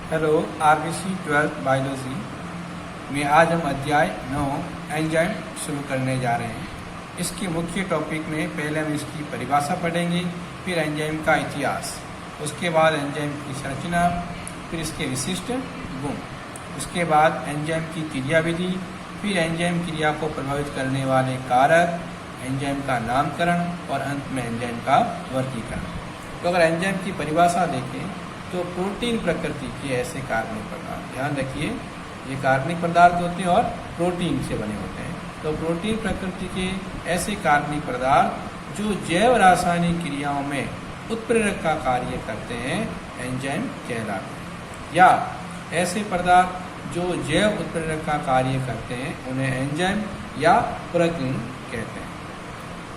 Hello RBC 12th biology में आज हम अध्याय 9 एंजाइम शुरू करने जा रहे हैं। इसके मुख्य टॉपिक में पहले हम इसकी परिभाषा पढ़ेंगे, फिर एंजाइम का इतिहास, उसके बाद एंजाइम की संरचना, फिर इसके विशिष्ट गुण, उसके बाद एंजाइम की क्रियाविधि, फिर एंजाइम क्रिया को प्रभावित करने वाले कारक, एंजाइम का नामकरण और अंत में एंजाइम का वर्गीकरण। तो अगर एंजाइम की परिभाषा देखें तो प्रोटीन प्रकृति के ऐसे कार्बनिक पदार्थ, ध्यान रखिए ये कार्बनिक पदार्थ होते हैं और प्रोटीन से बने होते हैं। तो प्रोटीन प्रकृति के ऐसे कार्बनिक पदार्थ जो जैव रासायनिक क्रियाओं में उत्प्रेरक का कार्य करते हैं एंजाइम कहलाते हैं, या ऐसे पदार्थ जो जैव उत्प्रेरक का कार्य करते हैं उन्हें एंजाइम या प्रकीन कहते हैं।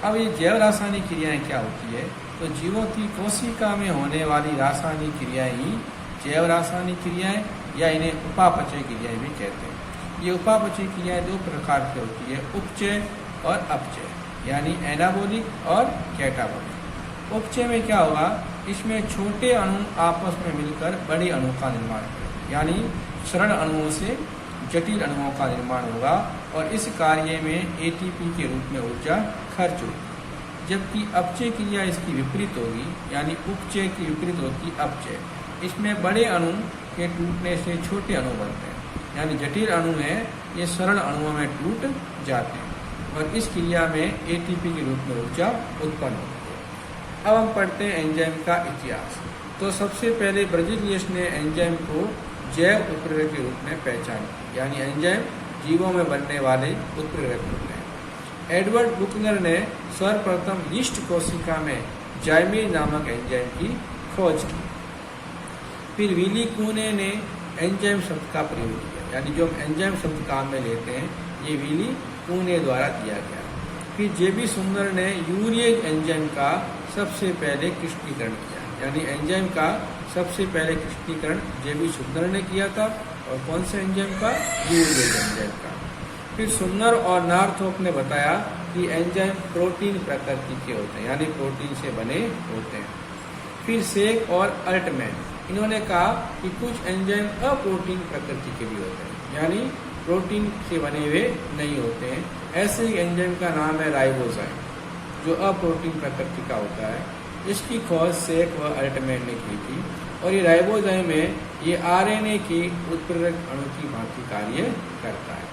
अब ये जैव रासायनिक क्रियाएं क्या होती है? तो जीवों की कोशिका में होने वाली रासायनिक क्रियाएं ही जैव रासायनिक क्रियाएं या इन्हें उपापचय क्रियाएं भी कहते हैं। ये उपापचय क्रियाएं दो प्रकार की होती है, उपचय और अपचय, यानी एनाबॉलिक और कैटाबॉलिक। उपचय में क्या होगा? इसमें छोटे अणु आपस में मिलकर बड़े अणु का निर्माण करेंगे, यानी सरल अणुओं से जटिल अणुओं का निर्माण होगा और इस कार्य में एटीपी के रूप में ऊर्जा खर्च होगी। जबकि अपचय क्रिया इसकी विपरीत होगी, यानी उपचय की विपरीत होती अपचय। इसमें बड़े अणु के टूटने से छोटे अणु बनते हैं, यानी जटिल अणु हैं ये सरल अणुओं में टूट जाते हैं और इस क्रिया में एटीपी के रूप में ऊर्जा उत्पन्न होती है। अब हम पढ़ते हैं एंजाइम का इतिहास। तो सबसे पहले ब्राजीलियस ने एंजाइम को जैव उत्प्रेरक के रूप में पहचान की, यानी एंजाइम जीवों में बनने वाले उत्प्रेरक होते हैं। एडवर्ड बुकनर ने सर्वप्रथम यीस्ट कोशिका में जाइमीन नामक एंजाइम की खोज की। फिर विली कूने ने एंजाइम शब्द का प्रयोग किया, यानी जो हम एंजाइम शब्द काम में लेते हैं ये विली कूने द्वारा दिया गया। फिर जेबी सुंदर ने यूरिएज एंजाइम का सबसे पहले क्रिस्टलीकरण किया, यानी एंजाइम का सबसे पहले क्रिस्टलीकरण जेबी सुंदर ने किया था। और कौन से एंजाइम का? यूरिएज एंजाइम का। फिर सुन्नर और नार्थोप ने बताया कि एंजाइम प्रोटीन प्रकृति के होते हैं, यानी प्रोटीन से बने होते हैं। फिर सेक और अल्टमैन इन्होंने कहा कि कुछ एंजाइम अप्रोटीन प्रकृति के भी होते हैं, यानी प्रोटीन से बने हुए नहीं होते हैं। ऐसे ही एंजाइम का नाम है राइबोजाइम, जो अप्रोटीन प्रकृति का होता है। इसकी खोज सेक व अल्टमैन ने की थी और ये राइबोजाइम में ये आरएनए के उत्प्रेरक अणु की भांति कार्य करता है।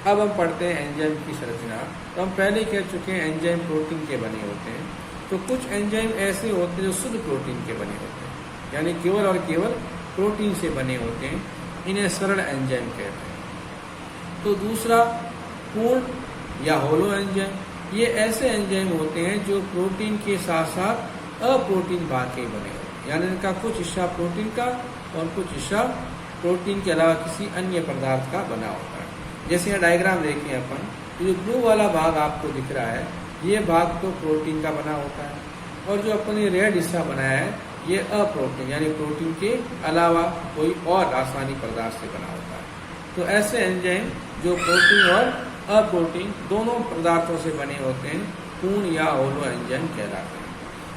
अब हम पढ़ते हैं एंजाइम की संरचना। तो हम पहले कह चुके हैं एंजाइम प्रोटीन के बने होते हैं। तो कुछ एंजाइम ऐसे होते हैं जो शुद्ध प्रोटीन के बने होते हैं, यानी केवल और केवल प्रोटीन से बने होते हैं, इन्हें सरल एंजाइम कहते हैं। तो दूसरा पूर्ण या होलो एंजाइम, ये ऐसे एंजाइम होते हैं जो प्रोटीन के साथ साथ अप्रोटीन भाग के बने होते हैं, यानी इनका कुछ हिस्सा प्रोटीन का और कुछ हिस्सा प्रोटीन के अलावा किसी अन्य पदार्थ का बना होता है। जैसे यहाँ डायग्राम देखें अपन, जो ब्लू वाला भाग आपको दिख रहा है ये भाग तो प्रोटीन का बना होता है और जो अपन ये रेड हिस्सा बनाया है ये अप्रोटीन, यानी प्रोटीन के अलावा कोई और रासायनिक पदार्थ से बना होता है। तो ऐसे एंजाइम जो प्रोटीन और अप्रोटीन दोनों पदार्थों से बने होते हैं पूर्ण या होलो एंजाइम कहलाते हैं।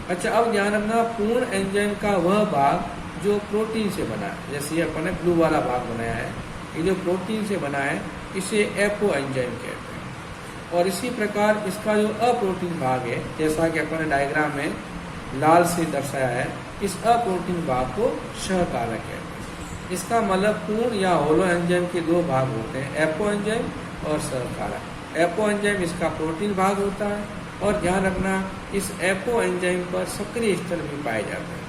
अच्छा, अब ध्यान रखना, पूर्ण एंजाइम का वह भाग जो प्रोटीन से बना है, जैसे अपन ने ब्लू वाला भाग बनाया है, ये जो प्रोटीन से बना है इसे एपो एंजाइम कहते हैं। और इसी प्रकार इसका जो अप्रोटीन भाग है, जैसा कि अपन ने डायग्राम में लाल से दर्शाया है, इस अप्रोटीन भाग को सहकारक कहते हैं। इसका मतलब पूर्ण या होलो एंजाइम के दो भाग होते हैं, एपो एंजाइम और सहकारक। एपो एंजाइम इसका प्रोटीन भाग होता है और ध्यान रखना इस एपो एंजाइम पर सक्रिय स्थल भी पाए जाते हैं।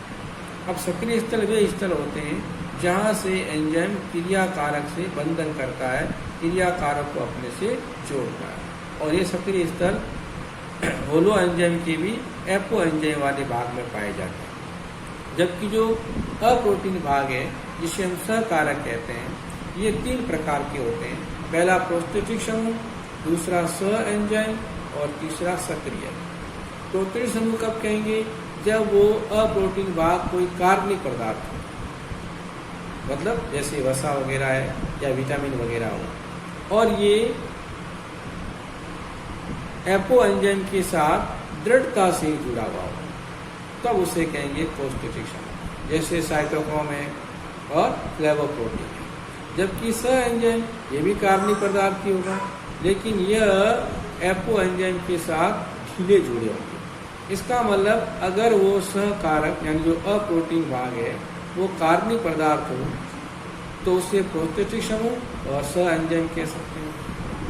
अब सक्रिय स्थल वे स्थल होते हैं जहाँ से एंजाइम क्रिया कारक से बंधन करता है, क्रिया कारक को अपने से जोड़ता है, और ये सक्रिय स्थल होलो एंजाइम के भी एपो एंजाइम वाले भाग में पाए जाते हैं। जबकि जो अप्रोटीन भाग है जिसे हम सहकारक कहते हैं, ये तीन प्रकार के होते हैं। पहला प्रोस्थेटिक समूह, दूसरा सह एंजाइम और तीसरा सक्रिय। प्रोस्थेटिक समूह कब कहेंगे? जब वो अप्रोटीन भाग कोई कार्बनिक पदार्थ हो, मतलब जैसे वसा वगैरह है या विटामिन वगैरह हो, और ये एपो एंजाइम के साथ दृढ़ता से जुड़ा हुआ हो, तब उसे कहेंगे प्रोस्थेटिक समूह। जैसे साइटोक्रोम है और फ्लेवोप्रोटीन है। जबकि स एंजाइम ये भी कार्बनिक पदार्थ ही होगा, लेकिन यह एपो एंजाइम के साथ ढीले जुड़े होंगे। इसका मतलब अगर वो सहकारक यानी जो अप्रोटीन भाग है वो कार्बनिक पदार्थ हो तो उसे प्रोस्थेटिक समूह और स एंजाइम कह सकते हैं।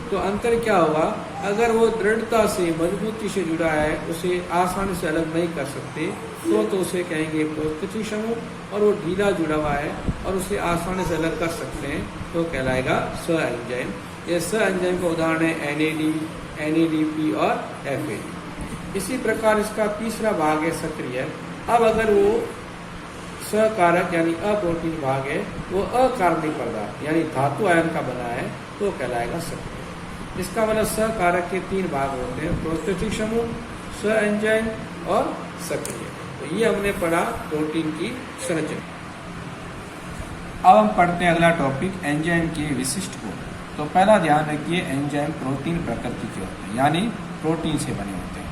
तो अंतर क्या होगा, अगर वो दृढ़ता से मजबूती से जुड़ा है, उसे आसानी से अलग नहीं कर सकते तो उसे कहेंगे प्रोस्थेटिक समूह, और वो ढीला जुड़ा हुआ है और उसे आसानी से अलग कर सकते हैं तो कहलाएगा स एंजाइम। ये स एंजाइम का उदाहरण है NAD, NADP और FAD। इसी प्रकार इसका तीसरा भाग है सक्रिय। अब अगर वो सकारक यानी अप्रोटीन भाग है, वो अकार्बनिक पदार्थ यानी धातु आयन का बना है तो कहलाएगा सक्रिय। इसका मतलब सकारक के 3 भाग होते हैं, प्रोस्थेटिक समूह, स एंजाइम और सक्रिय। तो ये हमने पढ़ा प्रोटीन की संरचना। अब हम पढ़ते हैं अगला टॉपिक एंजाइम के विशिष्ट गुण। तो पहला ध्यान रखिए, एंजाइम प्रोटीन प्रकृति के होते हैं यानी प्रोटीन से बने होते हैं।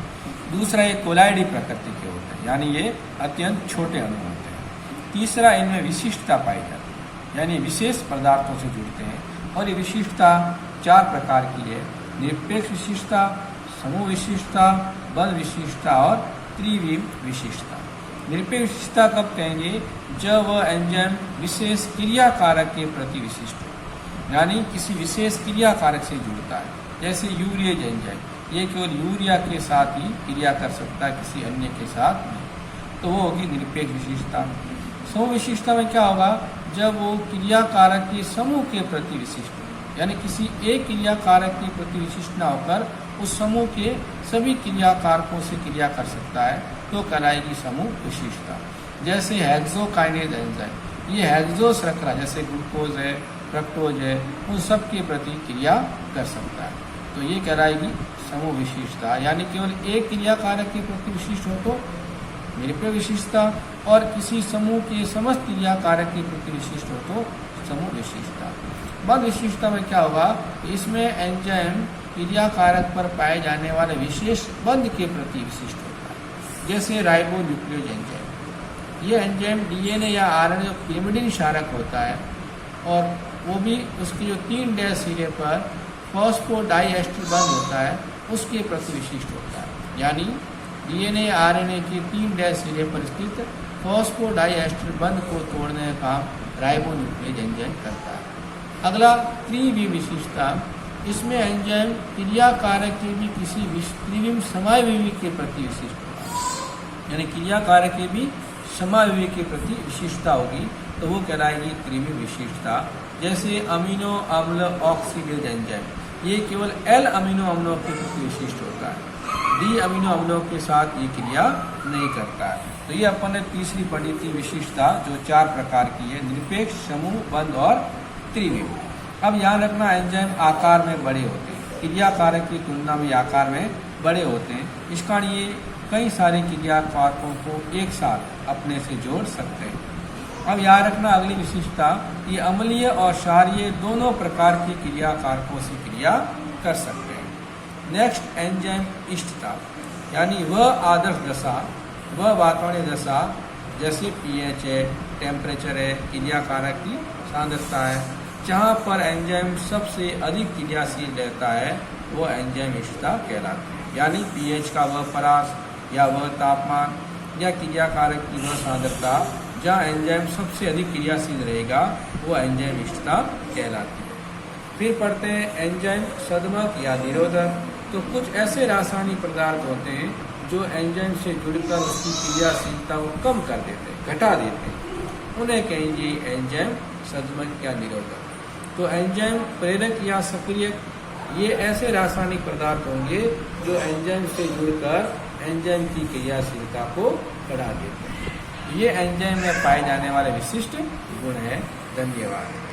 दूसरा ये कोलाइडी प्रकृति के होते हैं यानी ये अत्यंत छोटे अणु होते हैं। तीसरा इनमें विशिष्टता पाई जाती है यानी विशेष पदार्थों से जुड़ते हैं, और ये विशिष्टता 4 प्रकार की है, निरपेक्ष विशिष्टता, समूह विशिष्टता, बल विशिष्टता और त्रिविम विशिष्टता। निरपेक्ष विशिष्टता कब कहेंगे, जब वह एंजाइम विशेष क्रिया कारक के प्रति विशिष्ट हो, यानी किसी विशेष क्रिया कारक से जुड़ता है। जैसे यूरिएज एंजाइम, ये केवल यूरिया के साथ ही क्रिया कर सकता है, किसी अन्य के साथ नहीं, तो वो होगी निरपेक्ष विशिष्टता। समूह विशिष्टता में क्या होगा, जब वो क्रिया कारक के समूह के प्रति विशिष्ट हो, यानी किसी एक क्रिया कारक के प्रति विशिष्ट न होकर उस समूह के सभी क्रिया कारकों से क्रिया कर सकता है तो कहलाएगी समूह विशिष्टता। जैसे हेक्सोकाइनेज एंजाइम, ये हेक्सो श्रृंखला जैसे ग्लूकोज है, फ्रक्टोज है, उन सब के प्रति क्रिया कर सकता है तो ये कहलाएगी समूह विशिष्टता। यानी केवल एक क्रिया कारक के प्रति विशिष्ट हो तो निरपेक्ष विशिष्टता, और किसी समूह के समस्त क्रिया कारक के प्रति विशिष्ट हो तो समूह विशिष्टता। बल विशिष्टता में क्या होगा, इसमें एंजाइम क्रिया कारक पर पाए जाने वाले विशेष बंध के प्रति विशिष्ट होता है। जैसे राइबोन्यूक्लियोज एंजाइम, ये एंजाइम DNA या RNA जो पिरिमिडीन क्षारक होता है, और वो भी उसके जो 3' सिरे पर फॉस्फोडाइएस्टर बंध होता है उसके प्रति विशिष्ट होता है। यानी DNA RNA के 3' सिरे पर स्थित फॉस्फोडाइएस्टर बंध को तोड़ने का काम राइबोन्यूक्लियोज एंजाइम करता है। अगला त्रिविम विशिष्टता, इसमें एंजाइम क्रिया कारक के भी किसी त्रिविम समाविवी के प्रति विशिष्ट होगा, यानी क्रिया कारक के भी समाविवी के प्रति विशिष्टता होगी तो वो कहलाएगी त्रिविम विशिष्टता। जैसे अमीनो अम्ल ऑक्सीडेज एंजाइम, ये केवल L अमीनो अम्लों के प्रति विशिष्ट होता है, D अमीनो अम्लों के साथ ये क्रिया नहीं करता है। तो ये अपन ने तीसरी पढ़ी थी विशिष्टता जो 4 प्रकार की है, निरपेक्ष, समूह, बंध और त्रिविम। अब ध्यान रखना, एंजाइम आकार में बड़े होते हैं, क्रिया कारक की तुलना में आकार में बड़े होते हैं, इस कारण ये कई सारे क्रिया कारकों को एक साथ अपने से जोड़ सकते हैं। अब याद रखना अगली विशिष्टता, ये अम्लीय और क्षारीय दोनों प्रकार के क्रिया कारकों से क्रिया कर सकते हैं। नेक्स्ट एंजाइम इष्टता, यानी वह आदर्श दशा, वह वातावरणीय दशा जैसे pH है, टेम्परेचर है, क्रिया कारक की सांद्रता है, जहाँ पर एंजाइम सबसे अधिक क्रियाशील रहता है वो एंजाइम इष्टता कहलाती है। यानी pH का वह परास या वह तापमान या क्रिया कारक की वह सांद्रता जहाँ एंजाइम सबसे अधिक क्रियाशील रहेगा वो एंजाइम इष्टता कहलाती है। फिर पढ़ते हैं एंजाइम सदमक या निरोधक। तो कुछ ऐसे रासायनिक पदार्थ होते हैं जो एंजाइम से जुड़कर उसकी क्रियाशीलता को कम कर देते हैं, घटा देते हैं, उन्हें कहेंगे एंजाइम सदमक या निरोधक। तो एंजाइम प्रेरक या सक्रिय, ये ऐसे रासायनिक पदार्थ होंगे जो एंजाइम से जुड़कर एंजाइम की क्रियाशीलता को बढ़ा देते हैं। ये एंजाइम में पाए जाने वाले विशिष्ट गुण हैं। धन्यवाद।